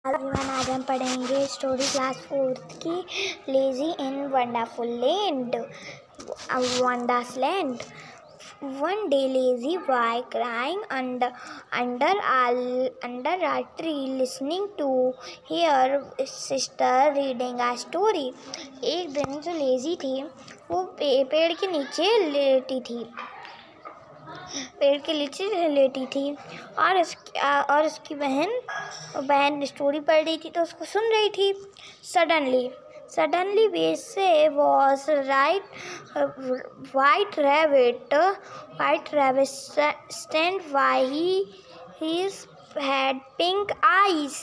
आज हम पढ़ेंगे स्टोरी क्लास 4 की lazy in wonderful land wonders land. One day lazy boy crying under a tree listening to her sister reading a story। एक दिन जो lazy थी वो पेड़ के नीचे लेटी थी और उसकी बहन स्टोरी पढ़ रही थी तो उसको सुन रही थी। Suddenly Bessie was white rabbit stand by his had pink eyes।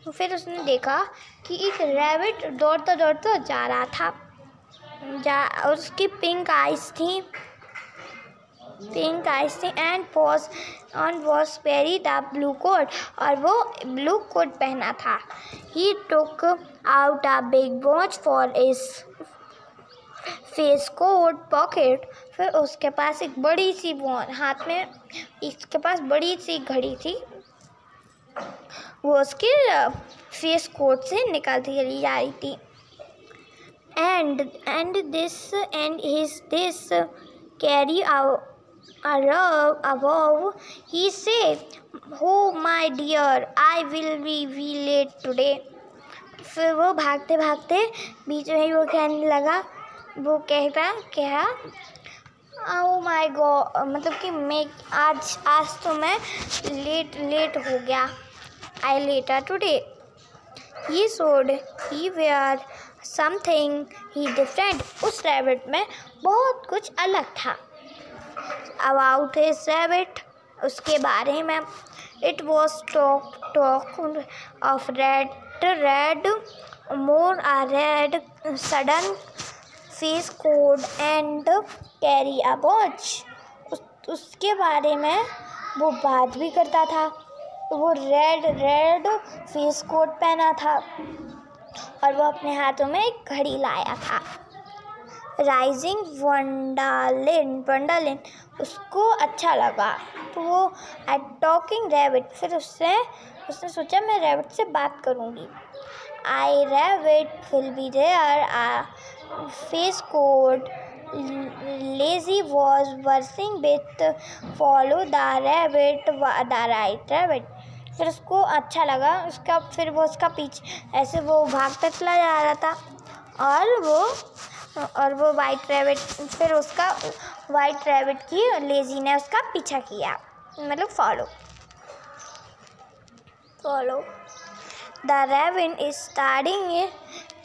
फिर उसने देखा कि एक रैबिट दौड़ता जा रहा था और उसकी पिंक आइज थी and was wearing the blue coat और वो ब्लू कोट पहना था। He took out a big watch for his face coat pocket। फिर उसके पास एक बड़ी सी हाथ में इसके पास बड़ी सी घड़ी थी, वो उसके फेस कोट से निकालती चली जा रही थी। And this carry above he said, "Oh my dear, I will be late today।" फिर वो भागते बीच में ही वो कहने लगा, वो कहा ओह माय गॉड, मतलब कि मैं आज तो मैं लेट हो गया। I later today. He showed he were something he different। उस रैबिट में बहुत कुछ अलग था। About his rabbit, उसके बारे में। It was talk of red more a red sudden face coat and carry a watch। उसके बारे में वो बात भी करता था, वो रेड फेस कोट पहना था और वो अपने हाथों में एक घड़ी लाया था। राइजिंग वंडरलैंड उसको अच्छा लगा तो वो टॉकिंग रैबिट, फिर उसने सोचा मैं रैबिट से बात करूँगी। I rabbit will be there a face coat lazy was versing with follow the rabbit the right rabbit. फिर उसको अच्छा लगा फिर वो उसका पीछे ऐसे वो भागता चला जा रहा था और वो वाइट रैबिट, फिर उसका वाइट रैबिट की लेजी ने उसका पीछा किया, मतलब follow.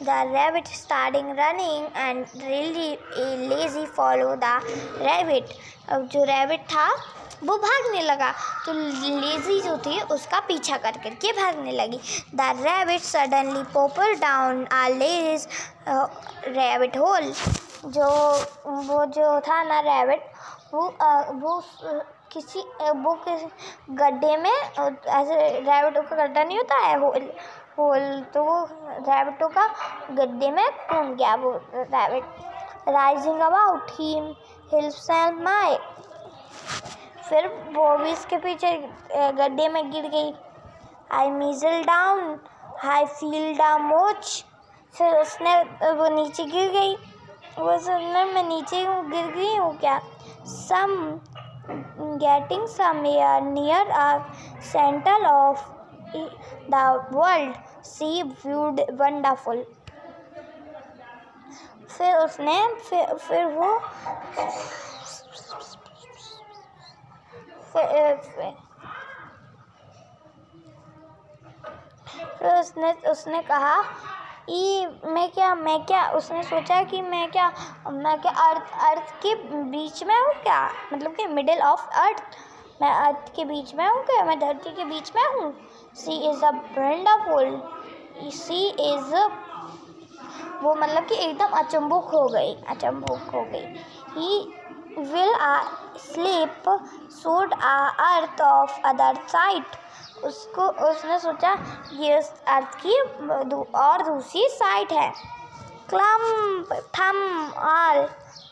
The rabbit starting running and really lazy follow the rabbit। अब जो रैबिट था वो भागने लगा तो लेजी जो थी उसका पीछा करके भागने लगी। The rabbit suddenly popped down a lazy rabbit hole। जो था ना रैबिट वो किसी गड्ढे में, ऐसे रैबिटों का गड्ढा नहीं होता है होल, तो वो रैबिटों का गड्ढे में कूद गया वो rabbit. Rising about himself my, फिर वो भी इसके पीछे गड्ढे में गिर गई। I mizzle down I feel the much, फिर उसने वो नीचे गिर गई, वो सुनने मैं नीचे गिर गई हूँ क्या। Getting somewhere near a center of the world, she viewed wonderful। फिर उसने कहा मैं क्या उसने सोचा कि मैं क्या अर्थ के बीच में हूँ क्या, मतलब कि मिडिल ऑफ अर्थ, मैं अर्थ के बीच में हूँ क्या, मैं धरती के बीच में हूँ। सी इज़ अ वंडरफुल, वो मतलब कि एकदम अचंभुक हो गई। He will sleep showed a earth of other side, उसने सोचा ये उस अर्थ की और दूसरी साइड है।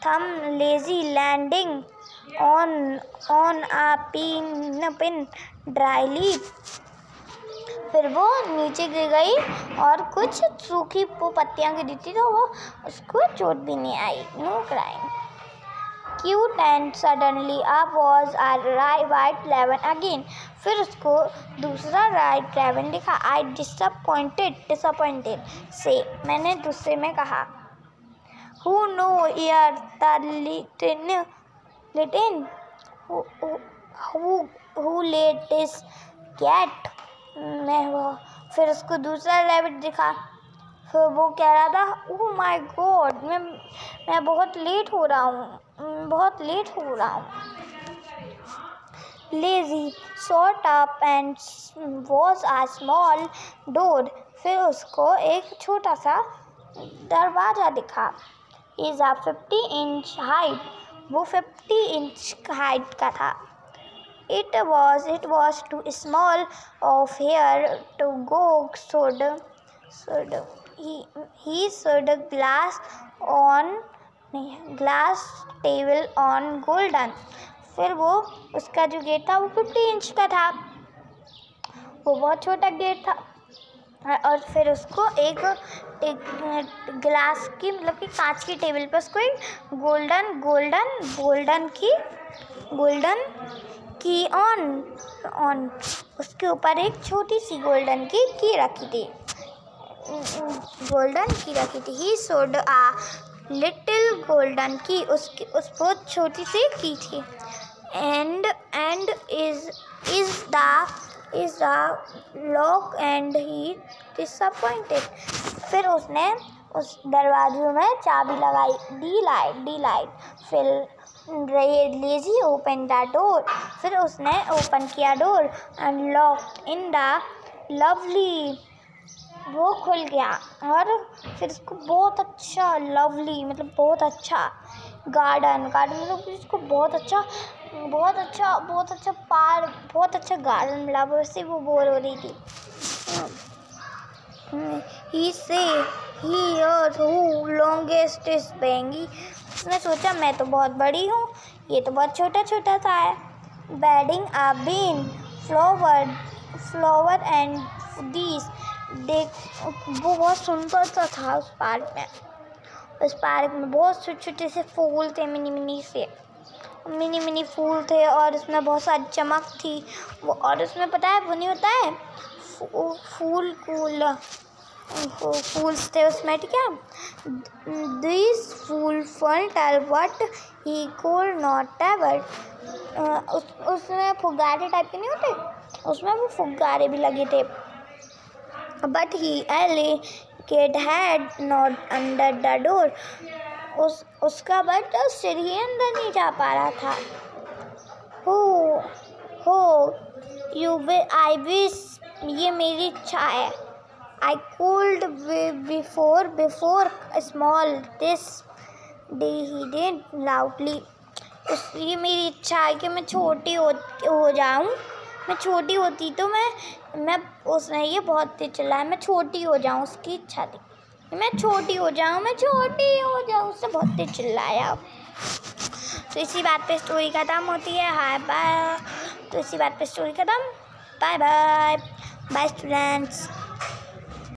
Thumb lazy landing on a pin dry leaf। फिर वो नीचे गिर गई और कुछ सूखी पत्तियाँ गिरी थी तो वो उसको चोट भी नहीं आई। No crime cute and suddenly up was a white raven again. फिर उसको दूसरा वाइट रेवन दिखा। आई डिसअपॉइंटेड से मैंने गुस्से में कहा। हु नो यार the let in who let this cat. मैं वो फिर उसको दूसरा रैबिट दिखा। फिर वो कह रहा था ओह माय गॉड मैं बहुत लेट हो रहा हूँ lazy sat up and was a small door. फिर उसको एक छोटा सा दरवाज़ा दिखा। Is a 50 inch height. वो 50 इंच हाइट का था। It was too small of hair to go he stood glass table on golden। फिर वो उसका जो गेट था वो 50 इंच का था। वो बहुत छोटा गेट था और फिर उसको एक ग्लास की मतलब कि कांच की टेबल पर उसको एक गोल्डन की ऑन उसके ऊपर एक छोटी सी गोल्डन की रखी थी। ही सोड आ लिटिल गोल्डन की उस बहुत छोटी सी की थी। And is the lock and he disappointed. फिर उसने उस दरवाजे में चाबी लगाई। डी लाइट फिर लेजी ओपन द डोर। फिर उसने ओपन किया door and locked in the lovely. वो खुल गया और फिर उसको बहुत अच्छा लवली मतलब बहुत अच्छा गार्डन मतलब उसको बहुत अच्छा पार्क बहुत अच्छा गार्डन मिला। वैसे वो बोर हो रही थी। लॉन्गेस्ट इज बेंगी। उसने सोचा मैं तो बहुत बड़ी हूँ ये तो बहुत छोटा सा है। Bedding a bean flower and these. देख वो बहुत सुंदर सा था उस पार्क में बहुत छोटे से फूल थे मिनी फूल थे और उसमें बहुत सारी चमक थी। वो और उसमें पता है वो नहीं होता है फूल्स थे उसमें ठीक है। This fool tell what he could not ever. उसमें फुग्गारे टाइप के नहीं होते उसमें वो फुग्गारे भी लगे थे। But he एलिकेट had not under the door. उसका बट सिर ही अंदर नहीं जा पा रहा था। आई विश ये मेरी इच्छा है। I could before small this day he did loudly। ये मेरी इच्छा है कि मैं छोटी हो जाऊँ। मैं छोटी होती तो मैं उसने ये बहुत तेज चिल्लाया मैं छोटी हो जाऊँ। उसकी इच्छा थी मैं छोटी हो जाऊँ उससे बहुत तेज चिल्लाया। तो इसी बात पे स्टोरी ख़त्म होती है। Hi bye. तो इसी बात पे स्टोरी ख़त्म। Bye bye students.